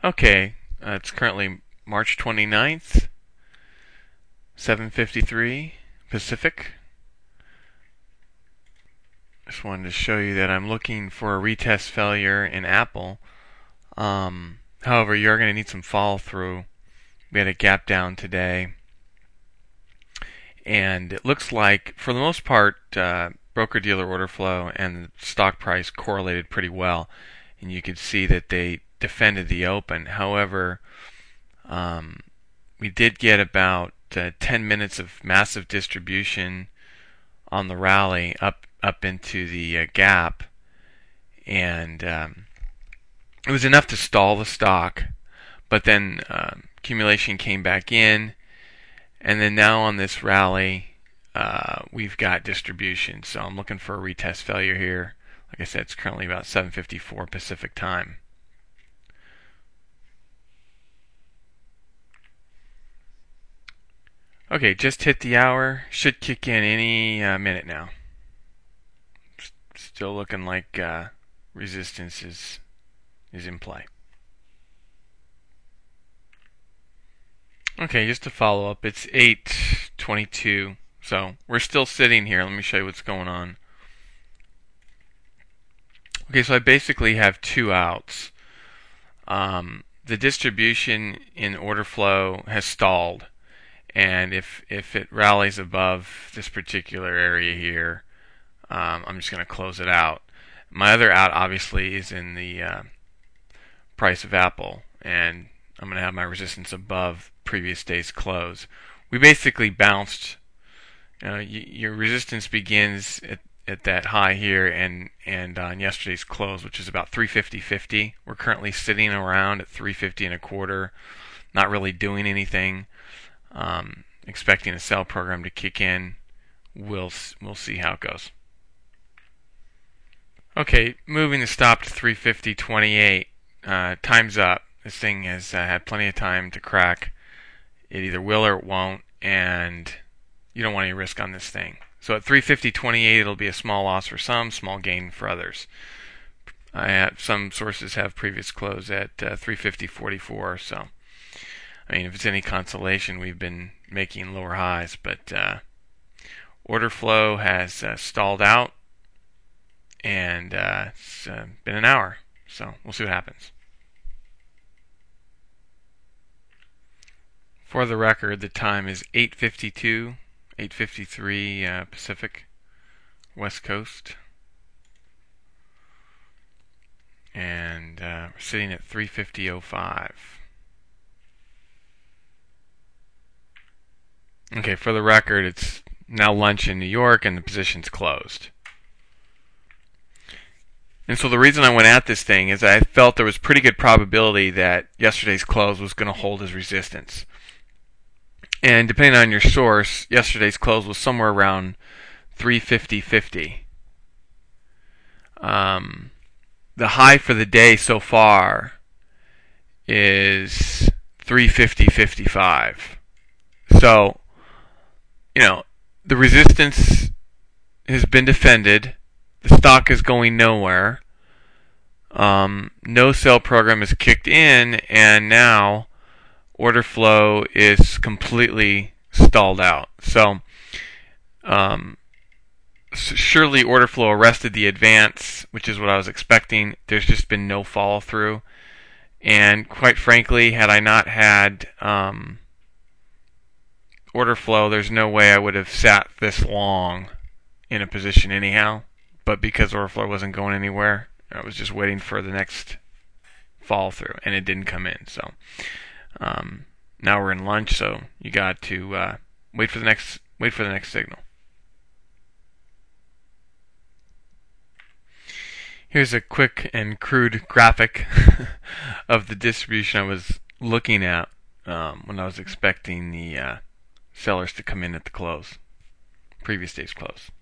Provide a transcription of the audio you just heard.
Okay, it's currently March 29th, 7:53 Pacific. Just wanted to show you that I'm looking for a retest failure in Apple. However, you're going to need some follow through. We had a gap down today, and it looks like, for the most part, broker-dealer order flow and the stock price correlated pretty well, and you could see that they defended the open. However, we did get about 10 minutes of massive distribution on the rally up into the gap, and it was enough to stall the stock, but then accumulation came back in, and then now on this rally we've got distribution. So I'm looking for a retest failure here. Like I said, it's currently about 7:54 Pacific time. Okay, just hit the hour. Should kick in any minute now. Still looking like resistance is in play. Okay, just to follow up, it's 8:22, so we're still sitting here. Let me show you what's going on. Okay, so I basically have two outs. The distribution in order flow has stalled, and if it rallies above this particular area here, I'm just going to close it out. My other out obviously is in the price of Apple, and I'm going to have my resistance above previous day's close. We basically bounced. Your resistance begins at that high here and on yesterday's close, which is about 350.50. We're currently sitting around at 350.25, not really doing anything. Expecting a sell program to kick in. We'll see how it goes. Okay, moving the stop to 350.28. Time's up. This thing has had plenty of time to crack. It either will or it won't, and you don't want any risk on this thing. So at 350.28, it'll be a small loss for some, small gain for others. Some sources have previous close at 350.44. So, I mean, if it's any consolation, we've been making lower highs, but order flow has stalled out, and it's been an hour. So we'll see what happens. For the record, the time is 8:52, 8:53 Pacific, West Coast, and we're sitting at 350.05. Okay, for the record, it's now lunch in New York, and the position's closed. And so the reason I went at this thing is I felt there was pretty good probability that yesterday's close was going to hold as resistance. And depending on your source, yesterday's close was somewhere around 350.50. The high for the day so far is 350.55. So, the resistance has been defended. The stock is going nowhere. No sell program is kicked in, and now order flow is completely stalled out. So surely order flow arrested the advance, which is what I was expecting. There's just been no follow through, and quite frankly, had I not had order flow, there's no way I would have sat this long in a position anyhow. But because order flow wasn't going anywhere, I was just waiting for the next follow through, and it didn't come in. So now we're in lunch, so you got to wait for the next signal. Here's a quick and crude graphic of the distribution I was looking at when I was expecting the sellers to come in at the close, previous day's close.